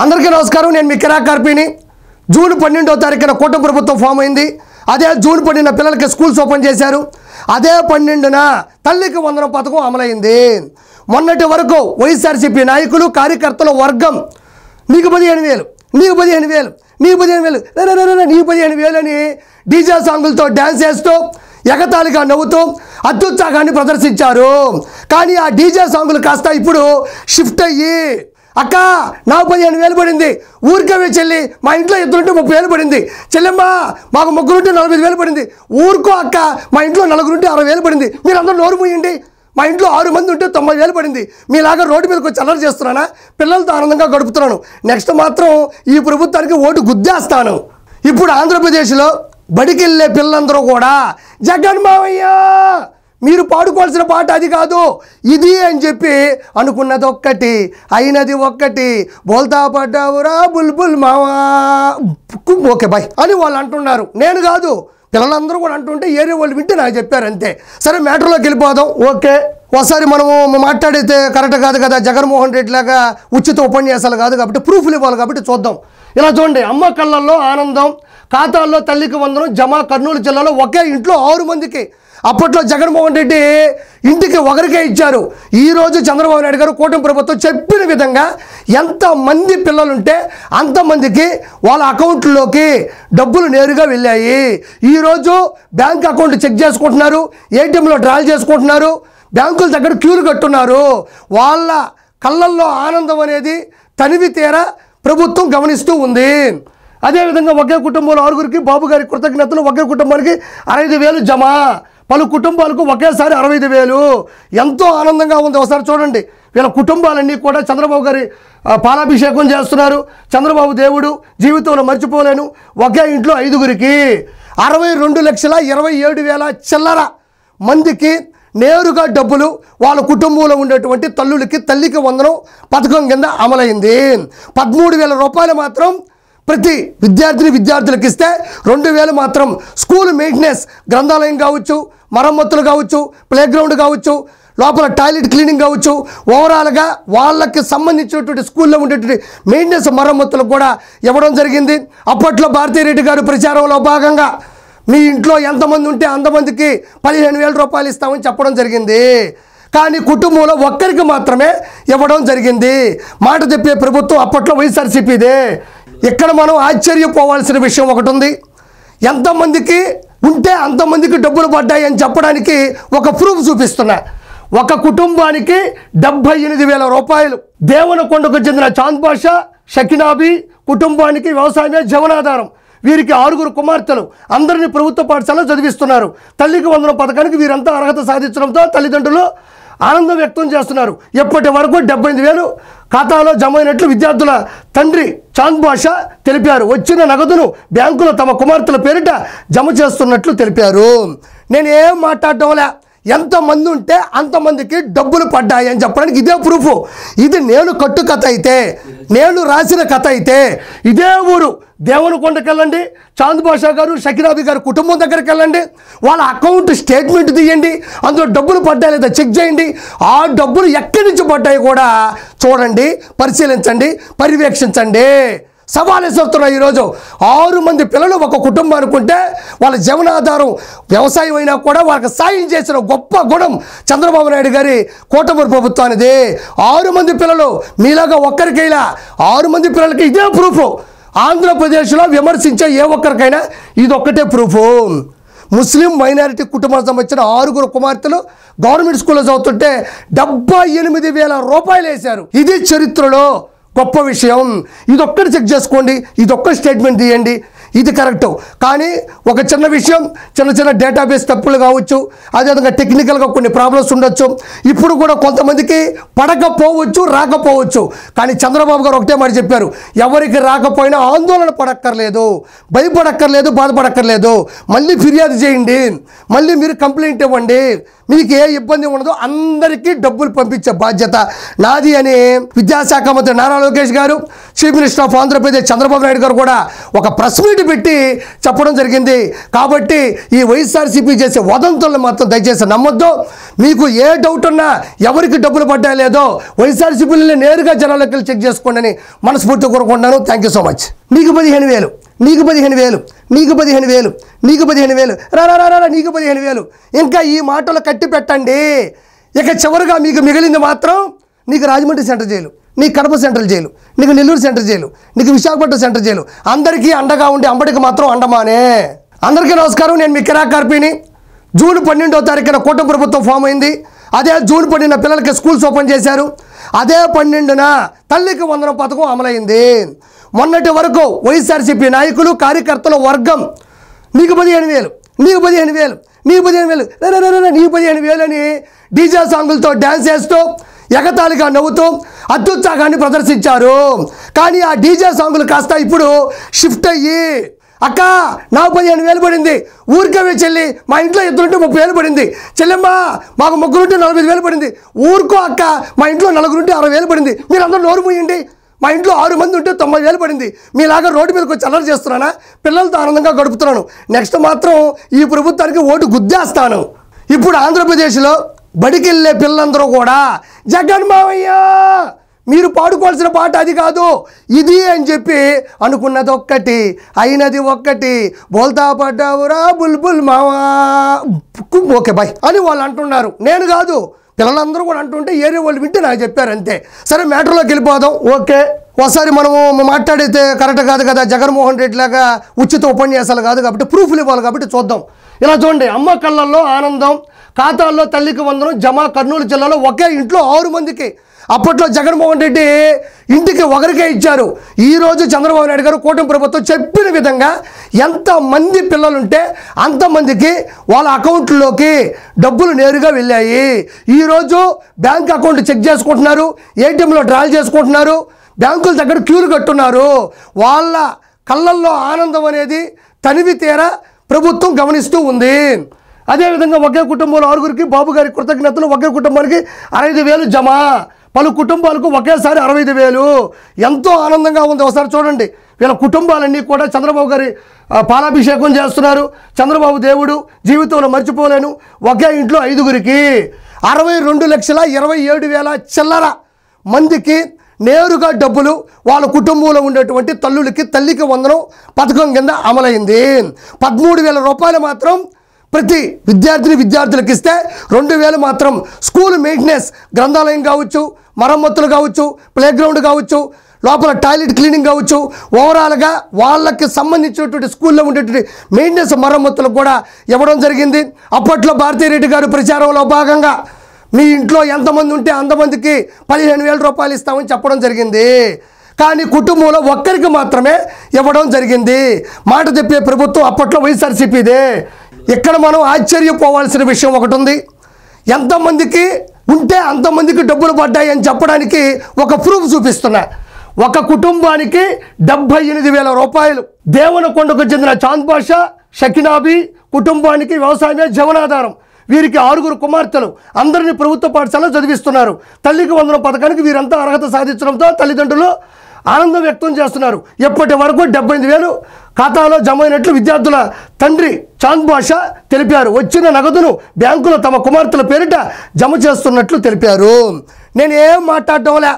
అందరికీ నమస్కారం. నేను మీ కిరా కార్పీని. జూన్ 12వ తారీఖున కూటమి ప్రభుత్వం ఫామ్ అయింది. అదే జూన్ 12న పిల్లలకి స్కూల్స్ ఓపెన్ చేశారు. అదే 12న తల్లికి వందనం పథకం అమలైంది. మొన్నటి వరకు వైఎస్ఆర్సీపీ నాయకులు కార్యకర్తల వర్గం నీకు 15,000 నీకు 15,000 నీకు 15,000 నీకు 15,000 అని డీజే సాంగులతో డ్యాన్స్ చేస్తూ ఎగతాళిగా నవ్వుతూ అత్యుత్సాహాన్ని ప్రదర్శించారు. కానీ ఆ డీజే సాంగులు కాస్త ఇప్పుడు షిఫ్ట్ అయ్యి అక్క నాకు 15,000 పడింది, ఊరికే చెల్లి మా ఇంట్లో ఇద్దరుంటే 30,000 పడింది, చెల్లెమ్మ మాకు ముగ్గురుంటే 45,000 పడింది, ఊరుకో అక్క మా ఇంట్లో నలుగురుంటే 60,000 పడింది, మీరు అందరూ నోరు మూయండి, మా ఇంట్లో 6 మంది ఉంటే 90,000 పడింది, మీలాగా రోడ్డు మీదకి వచ్చి అల్లరి చేస్తున్నానా, పిల్లలతో ఆనందంగా గడుపుతున్నాను, నెక్స్ట్ మాత్రం ఈ ప్రభుత్వానికి ఓటు గుద్దేస్తాను. ఇప్పుడు ఆంధ్రప్రదేశ్లో బడికి వెళ్ళే పిల్లలందరూ కూడా జగన్ మావయ్య మీరు పాడుకోవాల్సిన పాట అది కాదు ఇది అని చెప్పి అనుకున్నది ఒక్కటి అయినది ఒక్కటి, బోల్తా పడ్డావురా బుల్బుల్ మావా ఓకే బాయ్ అని వాళ్ళు అంటున్నారు. నేను కాదు, పిల్లలందరూ కూడా అంటుంటే ఏరియా వాళ్ళు వింటే నాకు చెప్పారు అంతే. సరే మ్యాటర్లోకి వెళ్ళిపోదాం. ఓకే, ఒకసారి మనము మాట్లాడితే కరెక్ట్ కాదు కదా, జగన్మోహన్ రెడ్డి లాగా ఉచిత ఉపన్యాసాలు కాదు కాబట్టి ప్రూఫ్లు ఇవ్వాలి కాబట్టి చూద్దాం. ఇలా చూడండి, అమ్మ కళ్ళల్లో ఆనందం, ఖాతాల్లో తల్లికి వందనం జమ. కర్నూలు జిల్లాలో ఒకే ఇంట్లో 6 మందికి. అప్పట్లో జగన్మోహన్ రెడ్డి ఇంటికి ఒకరికే ఇచ్చారు. ఈరోజు చంద్రబాబు నాయుడు గారు కూటమి ప్రభుత్వం చెప్పిన విధంగా ఎంతమంది పిల్లలుంటే అంతమందికి వాళ్ళ అకౌంట్లోకి డబ్బులు నేరుగా వెళ్ళాయి. ఈరోజు బ్యాంక్ అకౌంట్ చెక్ చేసుకుంటున్నారు, ఏటీఎంలో డ్రాల్ చేసుకుంటున్నారు, బ్యాంకుల దగ్గర క్యూలు కట్టున్నారు. వాళ్ళ కళ్ళల్లో ఆనందం అనేది తనివి తీరా ప్రభుత్వం గమనిస్తూ ఉంది. అదేవిధంగా ఒకే కుటుంబంలో 6గురికి బాబు గారి కృతజ్ఞతలు, ఒకే కుటుంబానికి 65,000 జమ. పలు కుటుంబాలకు ఒకేసారి 65,000. ఎంతో ఆనందంగా ఉంది. ఒకసారి చూడండి, వీళ్ళ కుటుంబాలన్నీ కూడా చంద్రబాబు గారి పాలాభిషేకం చేస్తున్నారు. చంద్రబాబు దేవుడు, జీవితంలో మర్చిపోలేను. ఒకే ఇంట్లో 5గురికి 62,27,000 చిల్లర మందికి నేరుగా డబ్బులు వాళ్ళ కుటుంబంలో ఉండేటువంటి తల్లులకి తల్లికి వందనం పథకం కింద అమలైంది. 13,000 రూపాయలు మాత్రం ప్రతి విద్యార్థులకు ఇస్తే 2,000 మాత్రం స్కూల్ మెయింటెనెన్స్, గ్రంథాలయం కావచ్చు, మరమ్మతులు కావచ్చు, ప్లే గ్రౌండ్ కావచ్చు, లోపల టాయిలెట్ క్లీనింగ్ కావచ్చు, ఓవరాల్గా వాళ్ళకి సంబంధించినటువంటి స్కూల్లో ఉండేటువంటి మెయింటెనెన్స్ మరమ్మతులకు కూడా ఇవ్వడం జరిగింది. అప్పట్లో భారతీరెడ్డి గారు ప్రచారంలో భాగంగా మీ ఇంట్లో ఎంతమంది ఉంటే అంతమందికి 15,000 రూపాయలు ఇస్తామని చెప్పడం జరిగింది. కానీ కుటుంబంలో ఒక్కరికి మాత్రమే ఇవ్వడం జరిగింది. మాట చెప్పే ప్రభుత్వం అప్పట్లో వైఎస్ఆర్సీపీదే. ఇక్కడ మనం ఆశ్చర్యపోవాల్సిన విషయం ఒకటి ఉంది. ఎంతమందికి ఉంటే అంతమందికి డబ్బులు పడ్డాయి అని చెప్పడానికి ఒక ప్రూఫ్ చూపిస్తున్నా. ఒక కుటుంబానికి 78,000 రూపాయలు. దేవనకొండకు చెందిన చాంద్ బాషా, షకినాబీ కుటుంబానికి వ్యవసాయమే జీవనాధారం. వీరికి 6గురు కుమార్తెలు, అందరినీ ప్రభుత్వ పాఠశాలలో చదివిస్తున్నారు. తల్లికి వందనం పథకానికి వీరంతా అర్హత సాధించడంతో తల్లిదండ్రులు ఆనందం వ్యక్తం చేస్తున్నారు. ఇప్పటి వరకు 78,000 ఖాతాలో జమ అయినట్లు విద్యార్థుల తండ్రి చాంద్ బాషా తెలిపారు. వచ్చిన నగదును బ్యాంకులో తమ కుమార్తెల పేరిట జమ చేస్తున్నట్లు తెలిపారు. నేను ఏం మాట్లాడటంలే, ఎంతమంది ఉంటే అంతమందికి డబ్బులు పడ్డాయి అని చెప్పడానికి ఇదే ప్రూఫ్. ఇది నేను కట్టు కథ అయితే, నేను రాసిన కథ అయితే, ఇదే ఊరు దేవనకొండకి వెళ్ళండి, చాంద్ బాషా గారు, షకినాబీ గారు కుటుంబం దగ్గరికి వెళ్ళండి, వాళ్ళ అకౌంట్ స్టేట్మెంట్ తీయండి, అందులో డబ్బులు పడ్డాయి లేదా చెక్ చేయండి. ఆ డబ్బులు ఎక్కడి నుంచి పడ్డాయి కూడా చూడండి, పరిశీలించండి, పర్యవేక్షించండి. సవాలు వేస్తున్నారు. ఈరోజు 6 మంది పిల్లలు ఒక కుటుంబం అనుకుంటే వాళ్ళ జీవనాధారం వ్యవసాయం అయినా కూడా వాళ్ళకి సాయం చేసిన గొప్ప గుణం చంద్రబాబు నాయుడు గారి కూటమి ప్రభుత్వానిది. 6 మంది పిల్లలు, మీలాగా ఒక్కరికైనా 6 మంది పిల్లలకి ఇదే ప్రూఫ్. ఆంధ్రప్రదేశ్లో విమర్శించే ఏ ఒక్కరికైనా ఇదొక్కటే ప్రూఫ్. ముస్లిం మైనారిటీ కుటుంబానికి సంబంధించిన 6గురు కుమార్తెలు గవర్నమెంట్ స్కూల్లో చదువుతుంటే 78,000 రూపాయలు వేశారు. ఇది చరిత్రలో గొప్ప విషయం. ఇదొక్కటి చెక్ చేసుకోండి, ఇదొక్కటి స్టేట్మెంట్ తీయండి, ఇది కరెక్టు. కానీ ఒక చిన్న విషయం, చిన్న డేటాబేస్ తప్పులు కావచ్చు, అదేవిధంగా టెక్నికల్గా కొన్ని ప్రాబ్లమ్స్ ఉండొచ్చు. ఇప్పుడు కూడా కొంతమందికి పడకపోవచ్చు, రాకపోవచ్చు. కానీ చంద్రబాబు గారు ఒకటే మాట చెప్పారు, ఎవరికి రాకపోయినా ఆందోళన పడక్కర్లేదు, భయపడక్కర్లేదు, బాధపడక్కర్లేదు, మళ్ళీ ఫిర్యాదు చేయండి, మళ్ళీ మీరు కంప్లైంట్ ఇవ్వండి, మీకు ఏ ఇబ్బంది ఉండదు, అందరికీ డబ్బులు పంపించే బాధ్యత నాది అని విద్యాశాఖ మంత్రి నారా లోకేష్ గారు, chief minister of Andhra Pradesh Chandrababu Naidu గారు కూడా ఒక ప్రెస్ మీట్ పెట్టి చెప్పడం జరిగింది. కాబట్టి ఈ వైఎస్ఆర్సీపీ చేసే వదంతులను మాత్రం దయచేసి నమ్మొద్దు. మీకు ఏ డౌట్ ఉన్నా, ఎవరికి డబ్బులు పడ్డా లేదో వైఎస్ఆర్సీపీని నేరుగా జనాలకు వెళ్ళి చెక్ చేసుకోండి అని మనస్ఫూర్తిగా కోరుకుంటున్నాను. Thank you so much. నీకు 15,000, నీకు 15,000, నీకు 15,000, నీకు 15,000, రా నీకు 15,000. ఇంకా ఈ మాటలు కట్టి పెట్టండి. ఇక చివరిగా మీకు మిగిలింది మాత్రం నీకు రాజమండ్రి సెంట్రల్ జైలు, నీకు కడప సెంట్రల్ జైలు, నీకు నెల్లూరు సెంట్రల్ జైలు, నీకు విశాఖపట్నం సెంట్రల్ జైలు. అందరికీ అండగా ఉండి అంబడికి మాత్రం అండమానే. అందరికీ నమస్కారం. నేను మీ కిరాకార్పిని. జూన్ 12వ తారీఖున కూటమి ప్రభుత్వం ఫామ్ అయింది. అదే జూన్ 12న పిల్లలకి స్కూల్స్ ఓపెన్ చేశారు. అదే 12న తల్లికి వందనం పథకం అమలైంది. మొన్నటి వరకు వైఎస్ఆర్సీపీ నాయకులు, కార్యకర్తల వర్గం నీకు 15,000, నీకు 15,000, నీకు 15,000, నీకు 15,000 అని డీజే సాంగులతో డ్యాన్స్ చేస్తూ ఎగతాళిగా నవ్వుతూ అత్యుత్సాహాన్ని ప్రదర్శించారు. కానీ ఆ డీజే సాంగులు కాస్త ఇప్పుడు షిఫ్ట్ అయ్యి, అక్క నాకు 15,000 పడింది, ఊరికే చెల్లి మా ఇంట్లో 2 30,000 పడింది, చెల్లెమ్మ మాకు 3 45,000 పడింది, ఊరుకో అక్క మా ఇంట్లో 4 60,000 పడింది, మీరందరూ నోరు మూయండి, మా ఇంట్లో 6 మంది ఉంటే 90,000 పడింది, మీలాగా రోడ్డు మీదకి వచ్చి అల్లరి చేస్తున్నానా, పిల్లలతో ఆనందంగా గడుపుతున్నాను, నెక్స్ట్ మాత్రం ఈ ప్రభుత్వానికి ఓటు గుద్దేస్తాను. ఇప్పుడు ఆంధ్రప్రదేశ్లో బడికి వెళ్ళే పిల్లలందరూ కూడా జగన్ మావయ్య మీరు పాడుకోవాల్సిన పాట అది కాదు ఇది అని చెప్పి అనుకున్నది ఒక్కటి, అయినది ఒక్కటి, బోల్తా పడ్డావురా బుల్బుల్ మావా, ఓకే బాయ్ అని వాళ్ళు అంటున్నారు. నేను కాదు, పిల్లలందరూ కూడా అంటుంటే ఏరియా వాళ్ళు వింటే నాకు చెప్పారు అంతే. సరే మ్యాటర్లోకి వెళ్ళిపోదాం. ఓకే, ఒకసారి మనము మాట్లాడితే కరెక్ట్ కాదు కదా, జగన్మోహన్ రెడ్డి లాగా ఉచిత ఉపన్యాసాలు కాదు కాబట్టి ప్రూఫ్లు ఇవ్వాలి కాబట్టి చూద్దాం. ఇలా చూడండి, అమ్మ కళ్ళల్లో ఆనందం, ఖాతాల్లో తల్లికి వందనం జమ. కర్నూలు జిల్లాలో ఒకే ఇంట్లో 6 మందికి. అప్పట్లో జగన్మోహన్ రెడ్డి ఇంటికి ఒకరికే ఇచ్చారు. ఈరోజు చంద్రబాబు నాయుడు గారు కూటమి ప్రభుత్వం చెప్పిన విధంగా ఎంతమంది పిల్లలుంటే అంతమందికి వాళ్ళ అకౌంట్లోకి డబ్బులు నేరుగా వెళ్ళాయి. ఈరోజు బ్యాంక్ అకౌంట్ చెక్ చేసుకుంటున్నారు, ఏటీఎంలో డ్రాల్ చేసుకుంటున్నారు, బ్యాంకుల దగ్గర క్యూలు కట్టున్నారు. వాళ్ళ కళ్ళల్లో ఆనందం అనేది తనివి తీరా ప్రభుత్వం గమనిస్తూ ఉంది. అదేవిధంగా ఒకే కుటుంబంలో 6గురికి బాబు గారి కృతజ్ఞతలు, ఒకే కుటుంబానికి 65,000 జమ. పలు కుటుంబాలకు ఒకేసారి 65,000. ఎంతో ఆనందంగా ఉంది. ఒకసారి చూడండి, వీళ్ళ కుటుంబాలన్నీ కూడా చంద్రబాబు గారి పాలాభిషేకం చేస్తున్నారు. చంద్రబాబు దేవుడు, జీవితంలో మర్చిపోలేను. ఒకే ఇంట్లో 5గురికి 62,27,000 చిల్లర మందికి నేరుగా డబ్బులు వాళ్ళ కుటుంబంలో ఉండేటువంటి తల్లులకి తల్లికి వందనం పథకం కింద అమలైంది. 13,000 రూపాయలు మాత్రం ప్రతి విద్యార్థులకు ఇస్తే 2,000 మాత్రం స్కూల్ మెయింటెనెన్స్, గ్రంథాలయం కావచ్చు, మరమ్మతులు కావచ్చు, ప్లేగ్రౌండ్ కావచ్చు, లోపల టాయిలెట్ క్లీనింగ్ కావచ్చు, ఓవరాల్గా వాళ్ళకి సంబంధించినటువంటి స్కూల్లో ఉండేటువంటి మెయింటెనెన్స్ మరమ్మతులు కూడా ఇవ్వడం జరిగింది. అప్పట్లో భారతీరెడ్డి గారు ప్రచారంలో భాగంగా మీ ఇంట్లో ఎంతమంది ఉంటే అంతమందికి 15,000 రూపాయలు ఇస్తామని చెప్పడం జరిగింది. కానీ కుటుంబంలో ఒక్కరికి మాత్రమే ఇవ్వడం జరిగింది. మాట చెప్పే ప్రభుత్వం అప్పట్లో వైఎస్ఆర్సీపీదే. ఇక్కడ మనం ఆశ్చర్యపోవాల్సిన విషయం ఒకటి ఉంది. ఎంతమందికి ఉంటే అంతమందికి డబ్బులు పడ్డాయి అని చెప్పడానికి ఒక ప్రూఫ్ చూపిస్తున్నా. ఒక కుటుంబానికి 78,000 రూపాయలు. దేవనకొండకు చెందిన చాంద్ బాషా, షకినాబీ కుటుంబానికి వ్యవసాయమే జీవనాధారం. వీరికి 6 కుమార్తెలు, అందరినీ ప్రభుత్వ పాఠశాలలో చదివిస్తున్నారు. తల్లికి వందనం పథకానికి వీరంతా అర్హత సాధించడంతో తల్లిదండ్రులు ఆనందం వ్యక్తం చేస్తున్నారు. ఇప్పటి వరకు 78,000 ఖాతాలో జమ అయినట్లు విద్యార్థుల తండ్రి చాంద్ బాషా తెలిపారు. వచ్చిన నగదును బ్యాంకులో తమ కుమార్తెల పేరిట జమ చేస్తున్నట్లు తెలిపారు. నేను ఏం మాట్లాడటంలే,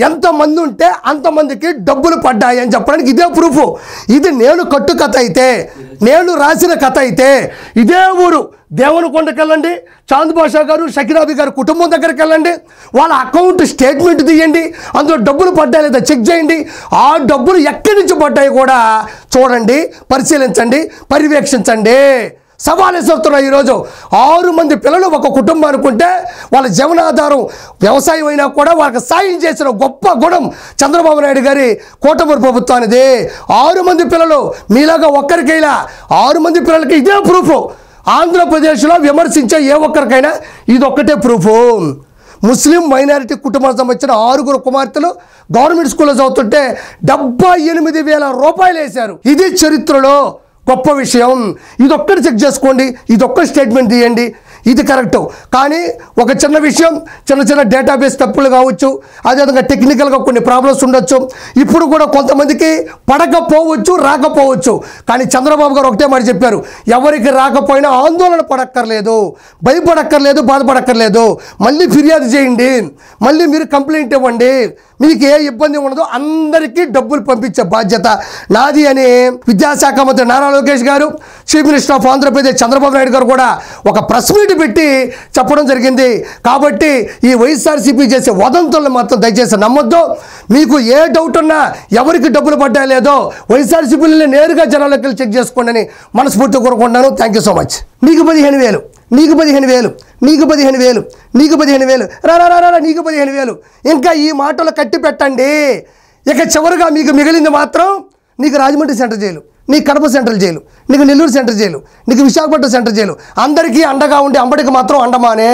ఎంతమంది ఉంటే అంతమందికి డబ్బులు పడ్డాయి అని చెప్పడానికి ఇదే ప్రూఫ్. ఇది నేను కట్టు కథ అయితే, నేను రాసిన కథ అయితే, ఇదే ఊరు దేవనకొండకి వెళ్ళండి, చాంద్ బాషా గారు, షకినాబీ గారు కుటుంబం దగ్గరికి వెళ్ళండి, వాళ్ళ అకౌంట్ స్టేట్మెంట్ తీయండి, అందులో డబ్బులు పడ్డాయి లేదా చెక్ చేయండి. ఆ డబ్బులు ఎక్కడి నుంచి పడ్డాయి కూడా చూడండి, పరిశీలించండి, పర్యవేక్షించండి. సవాలు చెప్తున్నా. ఈరోజు 6 మంది పిల్లలు ఒక కుటుంబానికి ఉంటే వాళ్ళ జీవనాధారం వ్యవసాయం అయినా కూడా వాళ్ళకి సాయం చేసిన గొప్ప గుణం చంద్రబాబు నాయుడు గారి కూటమి ప్రభుత్వానిది. 6 మంది పిల్లలు, మీలాగా ఒక్కరికైనా 6 మంది పిల్లలకి ఇదే ప్రూఫ్. ఆంధ్రప్రదేశ్లో విమర్శించే ఏ ఒక్కరికైనా ఇదొక్కటే ప్రూఫ్. ముస్లిం మైనారిటీ కుటుంబానికి సంబంధించిన 6 కుమార్తెలు గవర్నమెంట్ స్కూల్లో చదువుతుంటే 78,000 రూపాయలు వేశారు. ఇది చరిత్రలో గొప్ప విషయం. ఇదొక్కటి చెక్ చేసుకోండి, ఇదొక్క స్టేట్మెంట్ తీయండి. ఇది కరెక్టు. కానీ ఒక చిన్న విషయం, చిన్న డేటాబేస్ తప్పులు కావచ్చు, అదేవిధంగా టెక్నికల్గా కొన్ని ప్రాబ్లమ్స్ ఉండొచ్చు. ఇప్పుడు కూడా కొంతమందికి పడకపోవచ్చు, రాకపోవచ్చు. కానీ చంద్రబాబు గారు ఒకటే మాట చెప్పారు, ఎవరికి రాకపోయినా ఆందోళన పడక్కర్లేదు, భయపడక్కర్లేదు, బాధపడక్కర్లేదు. మళ్ళీ ఫిర్యాదు చేయండి, మళ్ళీ మీరు కంప్లైంట్ ఇవ్వండి, మీకు ఏ ఇబ్బంది ఉండదు, అందరికీ డబ్బులు పంపించే బాధ్యత నాది అని విద్యాశాఖ మంత్రి నారా లోకేష్ గారు, chief minister of Andhra Pradesh Chandrababu Naidu గారు కూడా ఒక ప్రెస్ మీట్ పెట్టి చెప్పడం జరిగింది. కాబట్టి ఈ వైఎస్ఆర్సీపీ చేసే వదంతులను మాత్రం దయచేసి నమ్మొద్దు. మీకు ఏ డౌట్ ఉన్నా, ఎవరికి డబ్బులు పడ్డా లేదో వైఎస్ఆర్సీపీని నేరుగా జనాలకు వెళ్ళి చెక్ చేసుకోండి అని మనస్ఫూర్తిగా కోరుకుంటున్నాను. Thank you so much. నీకు 15,000, నీకు 15,000, నీకు 15,000, నీకు 15,000, రా నీకు 15,000. ఇంకా ఈ మాటలు కట్టి పెట్టండి. ఇక చివరిగా మీకు మిగిలింది మాత్రం నీకు రాజమండ్రి సెంట్రల్ జైలు, నీకు కడప సెంట్రల్ జైలు, నీకు నెల్లూరు సెంట్రల్ జైలు, నీకు విశాఖపట్నం సెంట్రల్ జైలు. అందరికీ అండగా ఉండి అంబడికి మాత్రం అండమానే.